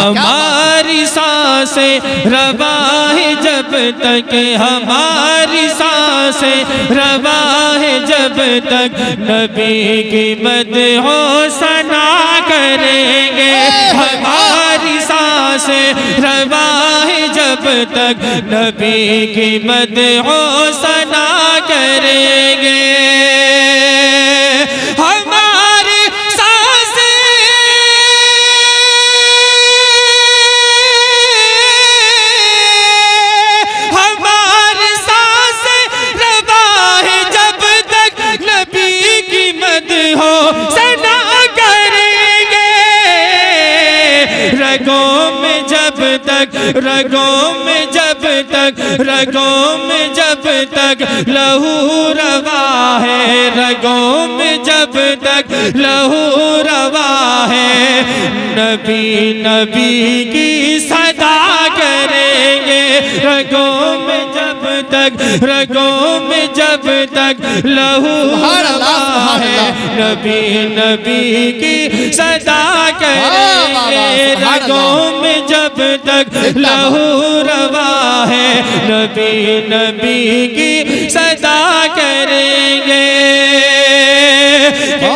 हमारी सांसें रवा है जब तक, हमारी सांसें रवा है जब तक नबी की मदहो सना करेंगे। हमारी सांसें रवा है जब तक नबी की मदहो सना करेंगे। रगों में जब तक, रगों में जब तक लहू रवा है, रगों में जब तक लहू रवा है, नबी नबी की सदा करेंगे। रगों में जब तक, रगों में जब तक लहू रवा है, नबी नबी की सदा करेंगे। रगों में जब तक लहू रवा है, नबी नबी की सदा करेंगे।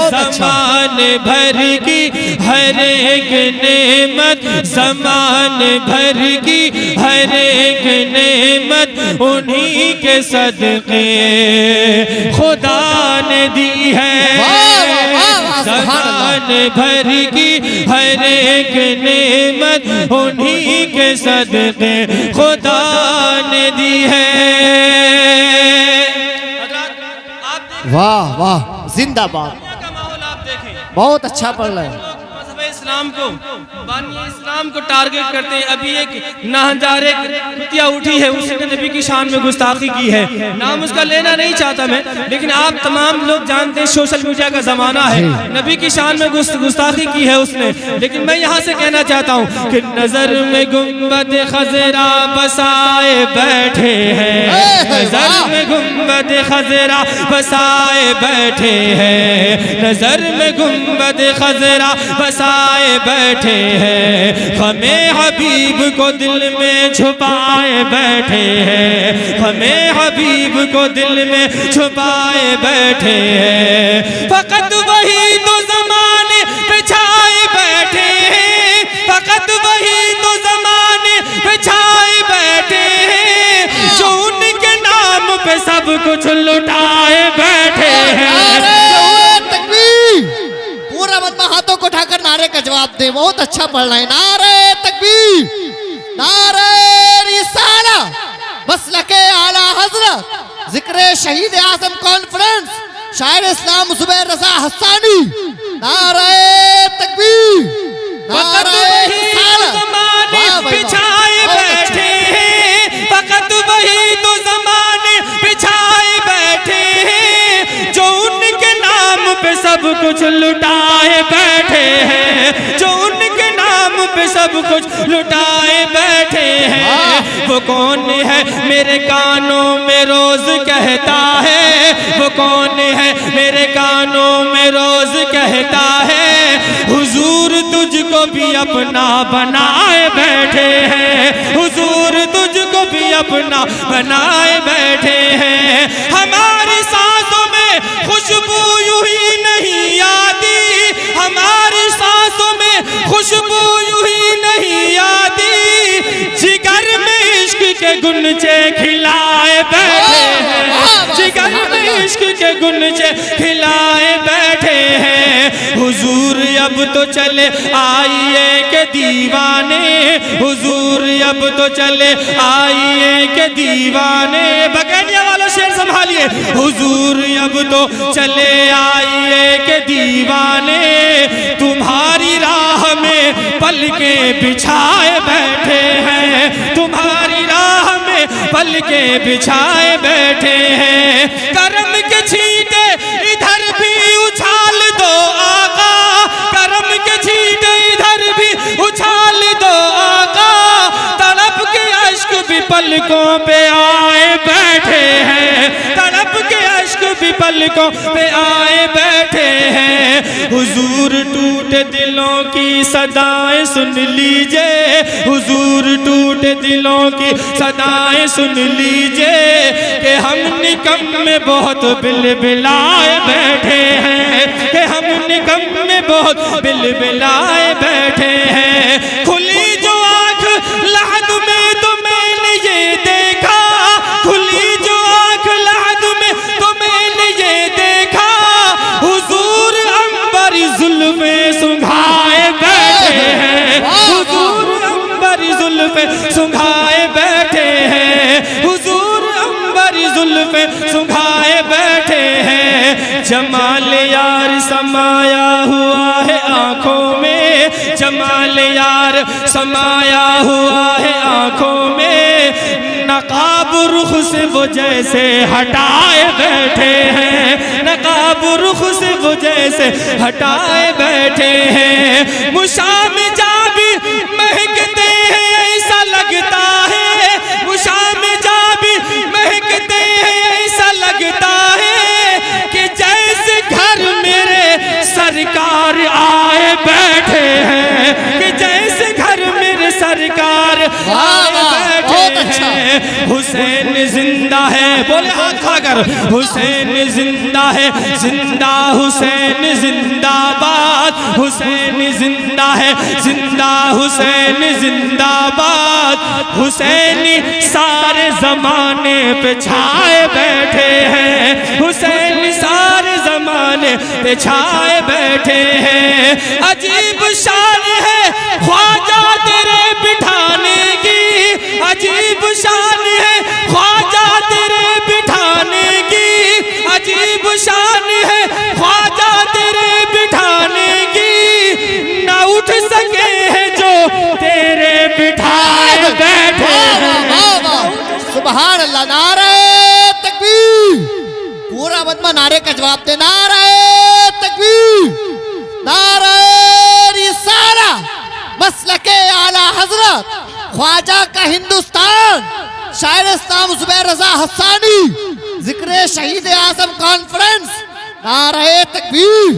ज़मान भर की हर एक नेमत, ज़मान भर की हर एक नेमत उन्हीं के सदके खुदा ने दी है। ज़मान भर की हर एक नेमत उन्हीं के सदके खुदा ने दी है। वाह वाह, जिंदाबाद। बहुत अच्छा पढ़ रहे हैं। इस्लाम को बानिए इस्लाम को टारगेट करते हैं। अभी एक नाहंजारे कुतिया उठी है, उसने नबी की शान में गुस्ताखी की है। नाम उसका लेना नहीं चाहता मैं, लेकिन आप तमाम लोग जानते हैं सोशल मीडिया का जमाना है। नबी की शान में गुस्ताखी की है उसने, लेकिन मैं यहाँ से कहना चाहता हूँ कि नजर में गुंबद खजरा बसाए बैठे हैं, नजर में गुंबद खजरा बसाए बैठे हैं, नजर में गुंबद खजरा बसाए बैठे हैं। हमें हबीब को दिल में छुपाए बैठे हैं, हमें हबीब को दिल में छुपाए बैठे हैं। फकत वही तो ज़माने पे छाए बैठे हैं, फकत वही तो ज़माने पे छाए बैठे हैं, जो उनके नाम पे सब कुछ लुटाए बैठे हैं। हाथों को उठाकर नारे का जवाब दे। बहुत अच्छा पढ़ रहे हैं। नारे तकबीर, नारे रिसाला, मसलके आला हजरत, जिक्र शहीद आजम कॉन्फ्रेंस, शायर इस्लाम जुबैर रजा हस्सानी। नारे तकबीर, नारे रिसाला। बिछाए बैठे हैं, फकत वही तो ज़माने बिछाए बैठे हैं, जो उनके नाम पे सब कुछ लुटाए बैठे हैं, जो उनके नाम पे सब कुछ लुटाए बैठे हैं। वो कौन है मेरे कानों में रोज कहता है, वो कौन है मेरे कानों में रोज कहता है, हुजूर तुझको भी अपना बनाए बैठे हैं, हुजूर तुझको भी अपना बनाए बैठे हैं। हमारी सांसों में खुशबू यूं ही नहीं आती, हमारी सांसों में खुशबू यूं ही नहीं आती, जिगर में इश्क के गुनचे खिलाए बैठे हैं, जिगर में इश्क के गुनचे खिलाए बैठे हैं। हुजूर अब तो चले आइए के दीवाने, हुजूर अब तो चले आइए के दीवाने। बगैनिया वालों शेर संभालिए। हुजूर अब तो चले आइए के दीवाने, तुम्हारी राह में पलके बिछाए बैठे हैं, तुम्हारी राह में पलके बिछाए बैठे हैं। करम के छींटे इधर भी उछाल दो आका, करम के छींटे इधर भी उछाल दो आका, तड़प के अश्क भी पलकों पे आए बैठे हैं, तड़प के अश्क भी पलकों पे आए बैठे हैं। हुजूर टूटे दिलों की सदाएं सुन लीजिए, हुजूर टूटे दिलों की सदाएं सुन लीजिए कि हम निकम में बहुत बिलबिलाए बैठे हैं, कि हम निकम में बहुत बिलबिलाए बैठे हैं। खुली जो आँख लहद में तो मैंने ये देखा, खुली जो आँख लहद में तो मैंने ये देखा, हुजूर अंबर जुल्फे सुंघाए बैठे हैं, हुजूर अंबर जुल्फे सुंघाए बैठे हैं, हुजूर अंबर जुल्फे सुंघाए बैठे हैं। जमाल यार समाया हुआ है आंखों में, जमाल यार समाया हुआ है आंखों में, नकाब रुख से वो जैसे हटाए बैठे हैं, नकाब रुख से वो जैसे हटाए बैठे हैं। मुशाम जा भी महकते हैं ऐसा लगता है, मुशाम जा भी महकते हैं ऐसा लगता है कि जैसे घर मेरे सरकार आए बैठे हैं, कि जैसे घर मेरे सरकार आए बैठे हैं। हुसैन जिंदा है, बोले हाथ खाकर, हुसैन जिंदा है, जिंदा हुसैन जिंदाबाद, हुसैन जिंदा है, जिंदा हुसैन जिंदाबाद। हुसैनी सारे जमाने पे छाए बैठे हैं, हुसैन सारे जमाने पे छाए बैठे हैं। अजीब शान है ख्वाजा तेरे बिठाने की, अजीब शान है ख्वाजा तेरे बिठाने की, अजीब शान है ख्वाजा तेरे बिठाने की, ना उठ सके हैं जो तेरे बिठाए बैठे हैं। सुभान अल्लाह, नारे तकबीर। पूरा मजमा नारे का जवाब दे, नारे तकबीर, नारे रिसाला, मसलके आला हजरत ख्वाजा का हिंदुस्तान, शायर इस्लाम ज़ुबैर रज़ा हस्सानी, जिक्र शहीद आज़म कॉन्फ्रेंस। नारे तकबीर,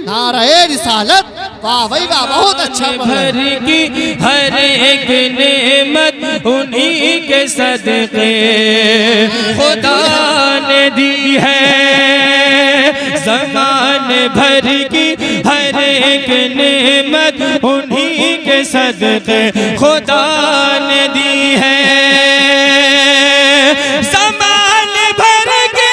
नारे रिसालत। वाह भाई वाह, बहुत अच्छा। भर की हर एक नेमत उन्हीं के सदके खुदा ने दी है, ज़माने भर की हर एक नेमत उन्हीं के सदके खुदा ने दी है। ज़माने भर की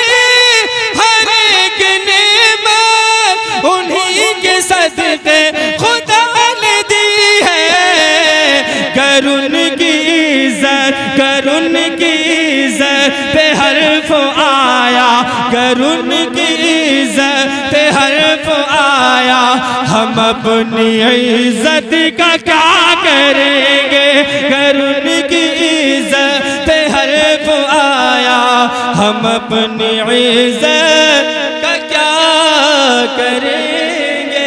हर एक नेमत उन्हीं के सदके खुदा ने दी है। कर उनकी इज्जत, कर उनकी इज्जत पे हर्फ आया, कर उनकी इज्जत पे हर्फ आया। हम अपनी इज्जत का क्या करेंगे, कर उनकी इज्जत पे हर्फ आया। हम अपनी इज्जत का क्या करेंगे।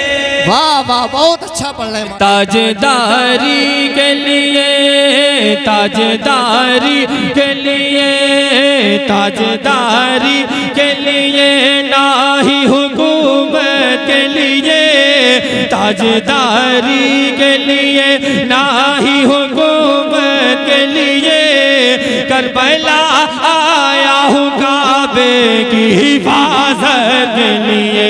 वाह वाह, बहुत अच्छा पढ़ रहे हैं। ताजदारी के लिए, ताजदारी के लिए, ताजदारी के लिए ना ही हुकूमत के लिए, ताजदारी के लिए ना ही हुकूमत के लिए। करबला आया हूँ काबे की हिफाजत के लिए,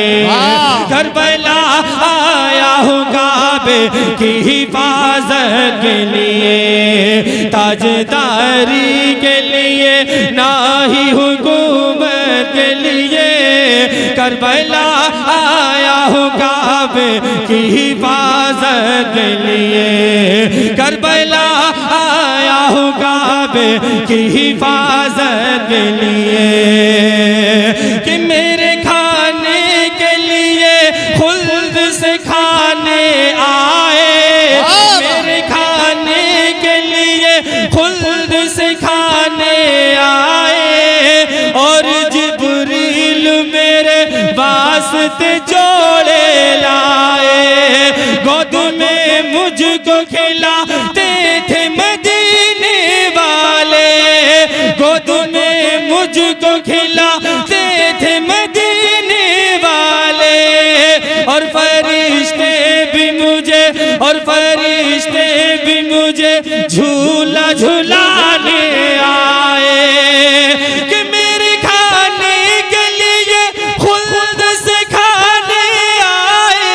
करबला आया हूँ काबे की हिफाजत के लिए। ताजदारी के लिए ना ही हुकूमत के लिए, करबला आया हूँ काबे की हिफाजत के लिए, करबला आया हूँ काबे की हिफाजत के लिए। कि मेरे खाने के लिए खुल्द से खाने आए, मेरे खाने के लिए खुल्द से खाने आए। और जिब्रील मेरे वास्ते जोड़े लाए, गोद में मुझको खिलाते थे मदीने वाले, गोद में मुझको खिलाते थे मदीने मुझे झूला झुलाने आए कि मेरे खाने के लिए खुद से खाने आए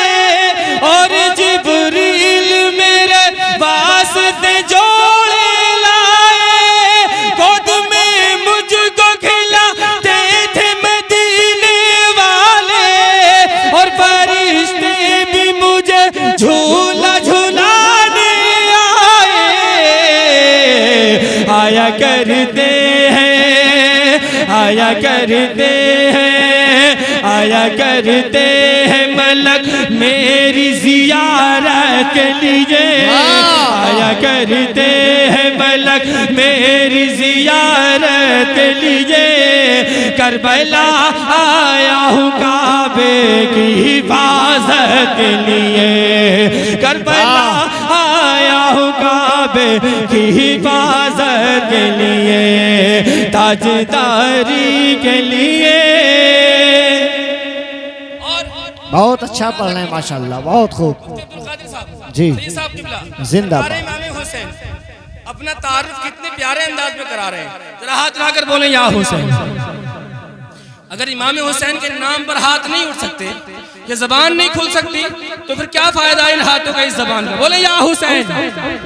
और जिब्रील मेरे वास्ते जोड़े लाए खुद में मुझको खिलाते थे मदीने वाले और फरिश्ते भी मुझे झूला झुलाने आया करते हैं आया करते हैं आया करते हैं मलक मेरी ज़ियारत के लिए आया करते हैं मलक मेरी ज़ियारत के लिए करबला आया हूँ काबे की हिफाजत के लिए करबला आया हूँ काबे की हिफाजत के लिए ताजदारी के लिए। बहुत अच्छा पढ़ रहे हैं माशाल्लाह, बहुत खूब जी जिंदाबाद। इमाम हुसैन अपना तारुफ कितने प्यारे अंदाज में करा रहे हैं, जरा हाथ उठाकर बोले या हुसैन। अगर इमाम हुसैन के नाम पर हाथ नहीं उठ सकते, ये जबान नहीं खुल सकती, तो फिर क्या फायदा इन हाथों का इस जबान का। बोले या हुसैन,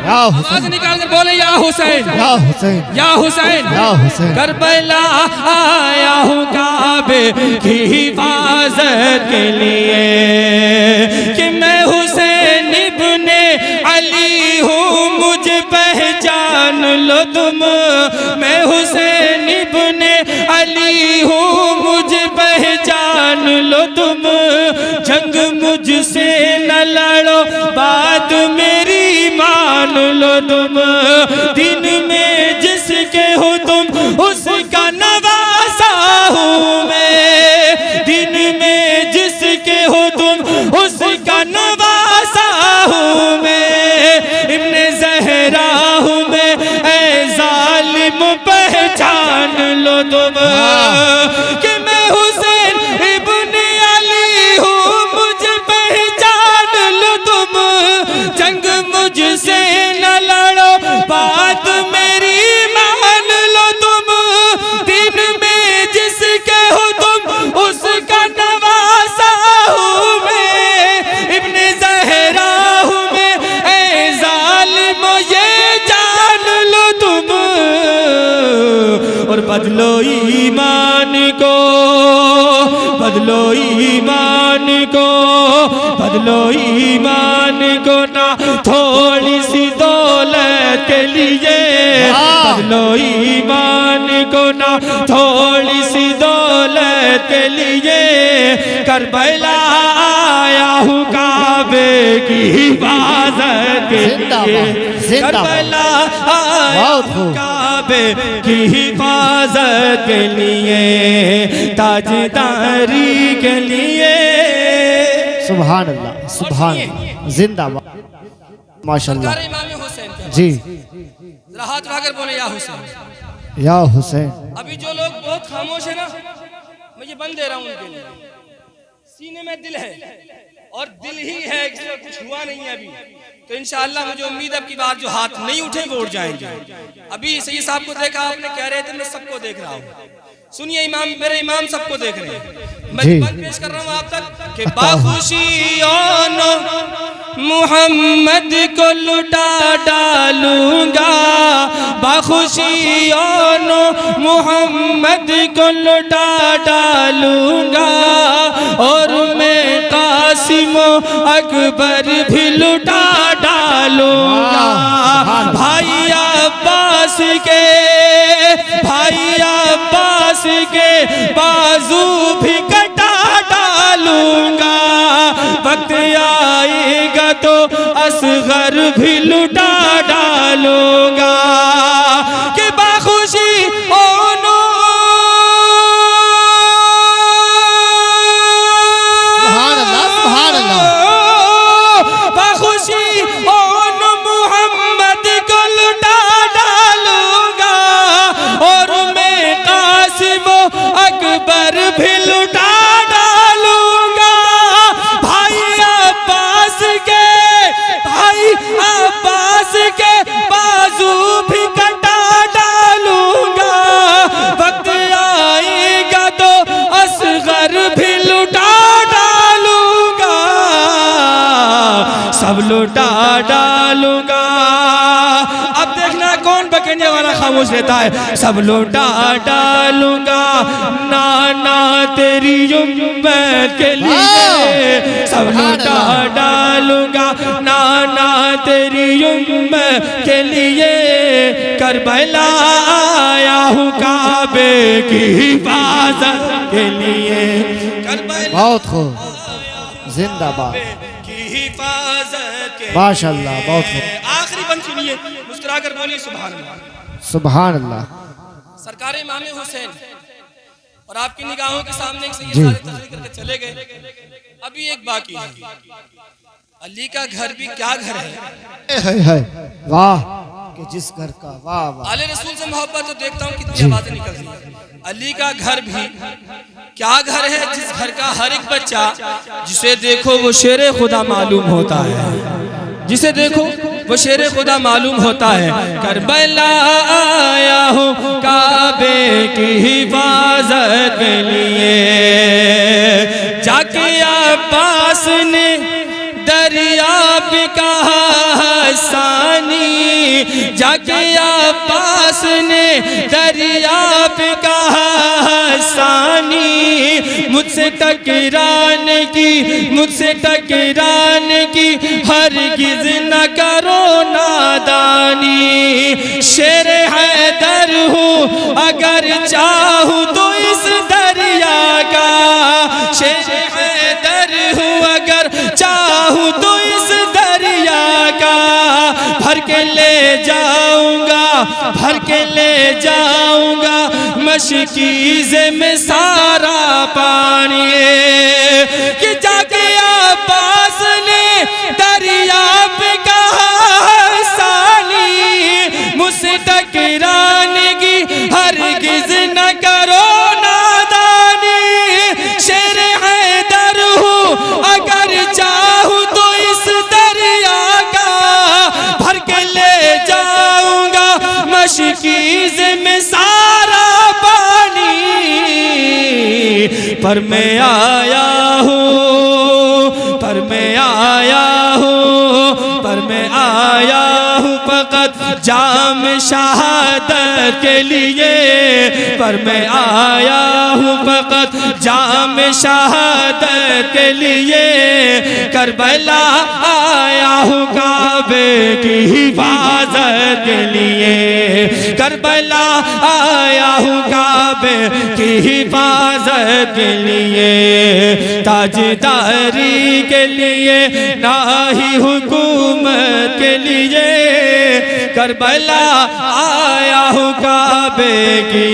आवाज निकाल कर बोले या हुसैन, या हुसैन, या हुसैन, या हुसैन। करबला आया हूँ काबे की हिफाजत के लिए कि मैं हुसैन इब्ने अली हूँ, मुझे पहचान लो तुम। मैं हुसैन इब्ने अली हूँ, मुझे पहचान लो तुम। जंग मुझसे न लड़ो, बात मेरी मान लो तुम। दिन में जिसके हो तुम, उसका नवासा हूँ मैं। दिन में जिसके हो तुम, उसका नवासा हूँ मैं। इब्ने ज़हरा हूँ मैं, ऐ जालिम पहचान लो तुम कि मैं हुसैन इब्ने अली हूँ, मुझे पहचान लो तुम। जंग मुझसे न लड़ो, बात मेरी मान लो तुम। दिन में जिसके हो तुम, उसका नवासा हूँ मैं। इब्ने ज़हरा हूँ मैं, ऐ जालिम ये जान लो तुम। और बदलो ईमान को, बदलो ईमान को, बदलो ईमान को ना थोड़ी सी दौलत के लिए। बदलो ईमान को ना थोड़ी सी दौलत के लिए। करबला आया हूँ काबे की हिफाजत के लिए। करबला आया हूँ काबे की हिफाजत के लिए, ताजदारी के लिए। सुभान अल्लाह, सुभान अल्लाह, जिंदाबाद माशाल्लाह जी। जरा हाथ उठाकर बोले या हुसैन, या हुसैन। अभी जो लोग बहुत खामोश है ना, मैं ये बंद दे रहा हूँ उनके लिए। सीने में दिल है और दिल ही है, इसमें कुछ हुआ नहीं है अभी। तो इंशाअल्लाह मुझे उम्मीद है अब की बार जो हाथ नहीं उठे वो उठ जाएंगे। अभी सही साहब को देखा आपने, कह रहे थे मैं सबको देख रहा हूँ। सुनिए इमाम, मेरे इमाम सबको देख रहे हैं। मैं बंद पेश कर रहा हूँ आप तक कि बाखुशियों मुहम्मद को लुटा डालूंगा। बाखुशियों मुहम्मद को लुटा डालूंगा। और मैं कासिम अकबर भी लुटा डालूंगा। भाई अब्बास के, भाई अब्बास के बाजू भी कटा डालूंगा। वक्त आएगा तो असगर भी लुटा डालूंगा। कि बाखुशी ओनो सुभान अल्लाह, सुभान अल्लाह। बाखुशी ओनो मुहम्मद को लुटा डालूंगा। और मैं कासिम अकबर भी लुटा डालूंगा। भाई अब्बास के, भाई अब्बास देखना कौन बकने वाला खामोश रहता है। सब लौटा डालूंगा नाना तेरी उम्मत के लिए, सब लौटा डालूंगा नाना तेरी उम्मत के लिए। करबला आया हूँ काबे की हिफाजत के लिए। बहुत खूब, जिंदाबाद, माशाअल्लाह, बहुत खूब। आखिरी बंद सुनिए, मुस्कुरा कर बोलिए सुभान अल्लाह। सुभान अल्लाह। सरकार इमाम हुसैन और आपकी निगाहों के सामने एक सैयद सारे तकरीर करके चले गए। अभी एक बाकी है, अली का घर भी क्या घर है। वाह कि जिस घर का, वाह वाह। आले रसूल से मोहब्बत तो देखता हूँ कितनी आवाजें निकल रही है। अली का घर भी क्या घर है, जिस घर का हर एक बच्चा जिसे देखो वो शेरे खुदा मालूम होता है, जिसे देखो वो शेरे खुदा मालूम होता है। करबला आया हूँ काबे की हिफाजत के लिए। जाके अब्बास ने दरिया पे कहा हसानी, जाके अब्बास ने दरिया पे कहा हसानी। मुझसे टकराने की, मुझसे टकराने की हरगिज़ न करो नादानी। शेर हैदर हूँ अगर चाहूँ तो इस दरिया का, शेर हैदर हूँ अगर चाहूँ तो इस दरिया का। भर के ले जाऊंगा, भर के ले जाऊंगा मशकीज़े में सारा पानी। कि जाके अब्बास ने दरिया पे कहा हसानी। मुझसे टकराने की हरगिज़ न करो नादानी। शेर हैदर हूँ अगर चाहूँ तो इस दरिया का। भर के ले जाऊंगा मशकीज़े में सारा पानी। पर मैं आया हूँ, पर मैं आया हूँ, पर मैं आया हूँ फकत जाम शहादत के लिए। पर मैं आया हूँ फकत जाम शहादत के लिए। करबला आया हूँ काबे की हिफाजत के लिए। करबला आया हूँ काबे की हिफाजत के लिए। ताजदारी के लिए ना ही हुकूमत के लिए। करबला आया हूँ काबे की